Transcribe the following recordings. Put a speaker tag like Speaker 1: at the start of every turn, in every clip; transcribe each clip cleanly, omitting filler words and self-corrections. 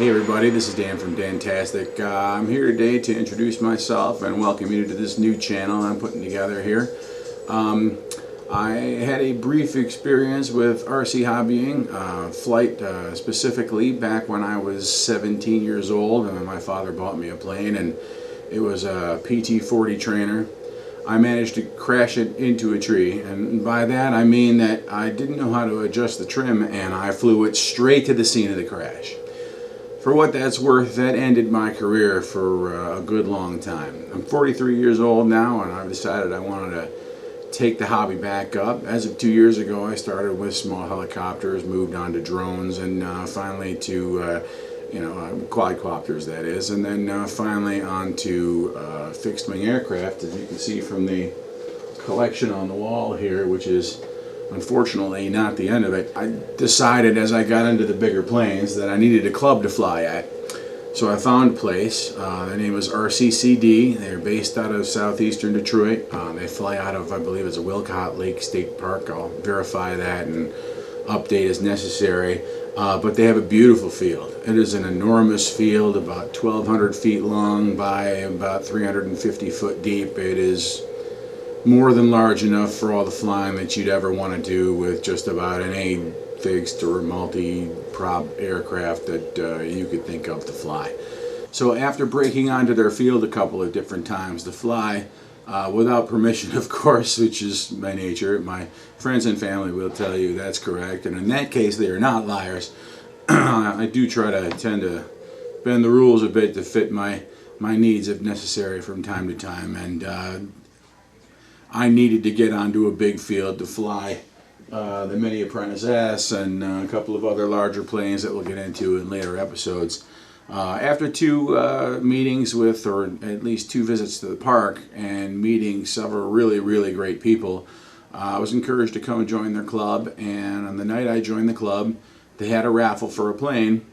Speaker 1: Hey everybody, this is Dan from DroneTastic. I'm here today to introduce myself and welcome you to this new channel I'm putting together here. I had a brief experience with RC hobbying, flight specifically, back when I was 17 years old, and my father bought me a plane, and it was a PT-40 trainer. I managed to crash it into a tree, and by that I mean that I didn't know how to adjust the trim and I flew it straight to the scene of the crash. For what that's worth, that ended my career for a good long time. I'm 43 years old now, and I've decided I wanted to take the hobby back up. As of 2 years ago, I started with small helicopters, moved on to drones, and finally to quadcopters, that is, and then finally on to fixed-wing aircraft, as you can see from the collection on the wall here, which is unfortunately not the end of it. I decided as I got into the bigger planes that I needed a club to fly at. So I found a place. Their name was RCCD. They're based out of southeastern Detroit. They fly out of, I believe it's a Wilcott Lake State Park. I'll verify that and update as necessary. But they have a beautiful field. It is an enormous field, about 1,200 feet long by about 350 foot deep. It is more than large enough for all the flying that you'd ever want to do with just about any fixed or multi-prop aircraft that you could think of to fly. So after breaking onto their field a couple of different times to fly, without permission of course, which is my nature, my friends and family will tell you that's correct, and in that case they are not liars. I do try to tend to bend the rules a bit to fit my needs if necessary from time to time, and I needed to get onto a big field to fly the Mini Apprentice S and a couple of other larger planes that we'll get into in later episodes. After two meetings with, or at least two visits to the park and meeting several really great people, I was encouraged to come and join their club, and on the night I joined the club they had a raffle for a plane.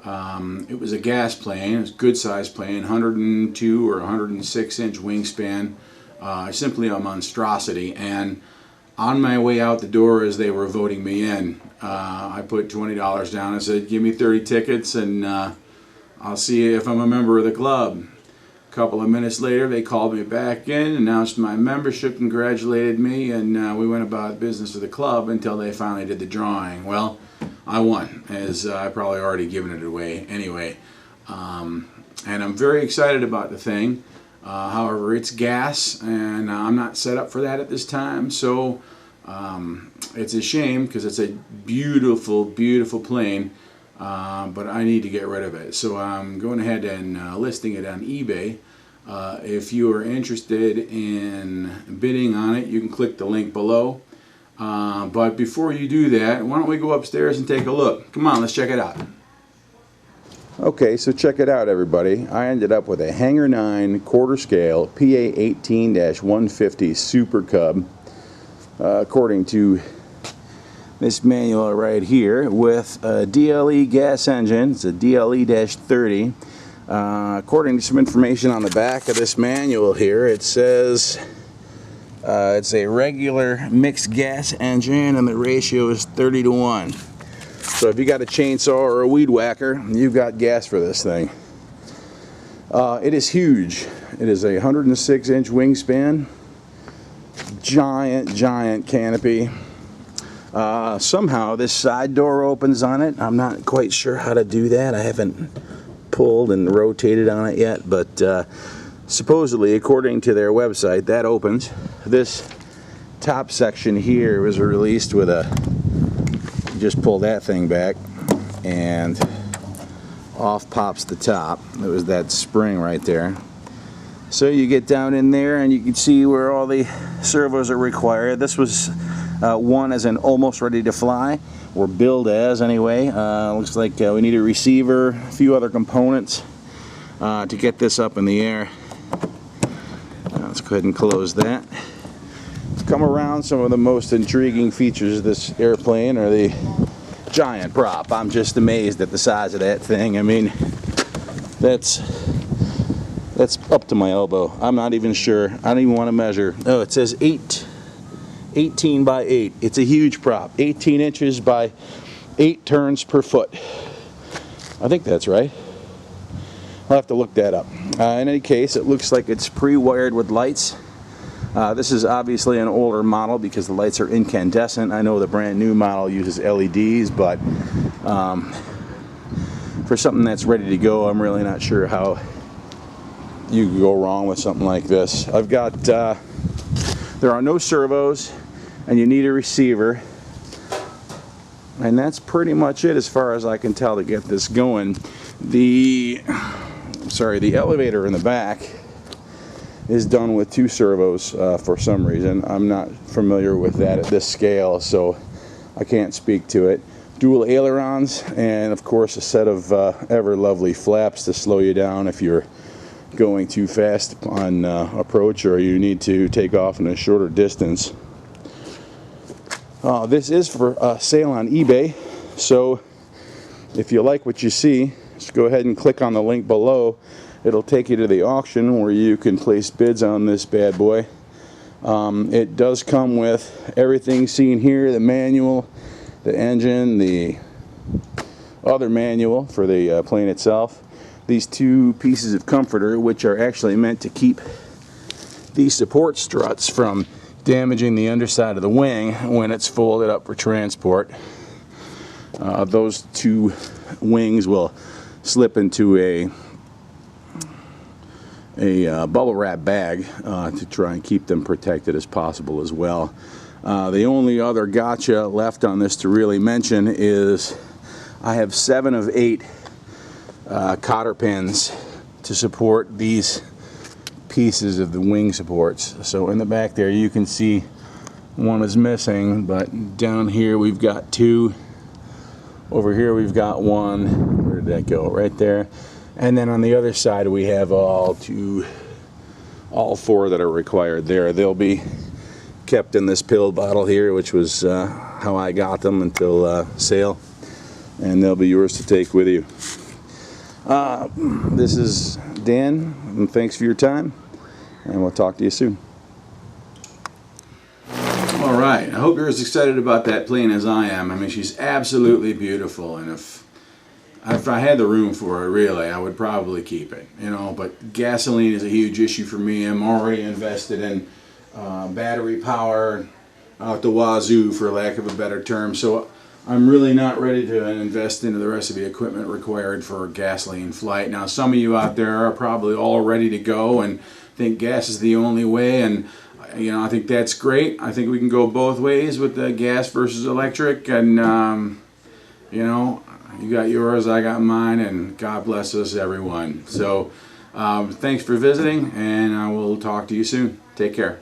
Speaker 1: It was a gas plane. It was a good sized plane, 102 or 106 inch wingspan. Simply a monstrosity, and on my way out the door as they were voting me in, I put $20 down and said, give me 30 tickets and I'll see if I'm a member of the club. A couple of minutes later they called me back in, announced my membership, congratulated me, and we went about business with the club until they finally did the drawing. Well, I won, as I probably already given it away anyway, and I'm very excited about the thing. However, it's gas, and I'm not set up for that at this time, so it's a shame because it's a beautiful plane, but I need to get rid of it. So I'm going ahead and listing it on eBay. If you are interested in bidding on it, you can click the link below. But before you do that, why don't we go upstairs and take a look? Come on, let's check it out. Okay, so check it out everybody. I ended up with a Hangar 9 quarter scale PA-18-150 Super Cub, according to this manual right here, with a DLE gas engine. It's a DLE-30. According to some information on the back of this manual here, it says it's a regular mixed gas engine and the ratio is 30:1. So if you got a chainsaw or a weed whacker, you've got gas for this thing. It is huge. It is a 106 inch wingspan, giant canopy. Somehow this side door opens on it. I'm not quite sure how to do that. I haven't pulled and rotated on it yet, but supposedly, according to their website, that opens. This top section here was released with a, just pull that thing back and off pops the top. It was that spring right there. So you get down in there and you can see where all the servos are required. This was one as an almost ready to fly, or billed as anyway. Looks like we need a receiver, a few other components to get this up in the air. Let's go ahead and close that. Come around, some of the most intriguing features of this airplane are the giant prop. I'm just amazed at the size of that thing. I mean, that's up to my elbow. I'm not even sure. I don't even want to measure. Oh, it says 18 by 8. It's a huge prop. 18 inches by 8 turns per foot. I think that's right. I'll have to look that up. In any case, it looks like it's pre-wired with lights. This is obviously an older model because the lights are incandescent. I know the brand new model uses LEDs, but for something that's ready to go, I'm really not sure how you could go wrong with something like this. I've got, there are no servos, and you need a receiver. And that's pretty much it as far as I can tell to get this going. The elevator in the back is done with 2 servos for some reason. I'm not familiar with that at this scale, so I can't speak to it. Dual ailerons, and of course a set of ever lovely flaps to slow you down if you're going too fast on approach or you need to take off in a shorter distance. This is for sale on eBay, so if you like what you see, just go ahead and click on the link below. It'll take you to the auction where you can place bids on this bad boy. It does come with everything seen here, the manual, the engine, the other manual for the plane itself. These 2 pieces of comforter, which are actually meant to keep these support struts from damaging the underside of the wing when it's folded up for transport. Those 2 wings will slip into a bubble wrap bag to try and keep them protected as possible as well. The only other gotcha left on this to really mention is I have 7 of 8 cotter pins to support these pieces of the wing supports. So in the back there you can see one is missing, but down here we've got 2. Over here we've got 1. Where did that go? Right there. And then on the other side we have all 4 that are required there. They'll be kept in this pill bottle here, which was how I got them until sale, and they'll be yours to take with you. This is Dan, and thanks for your time, and we'll talk to you soon. Alright, I hope you're as excited about that plane as I am. I mean, she's absolutely beautiful, and if I had the room for it, really, I would probably keep it, you know, but gasoline is a huge issue for me. I'm already invested in battery power out the wazoo, for lack of a better term, so I'm really not ready to invest into the rest of the equipment required for a gasoline flight. Now, some of you out there are probably all ready to go and think gas is the only way, and you know, I think that's great. I think we can go both ways with the gas versus electric, and you know, you got yours, I got mine, and God bless us everyone. So thanks for visiting, and I will talk to you soon. Take care.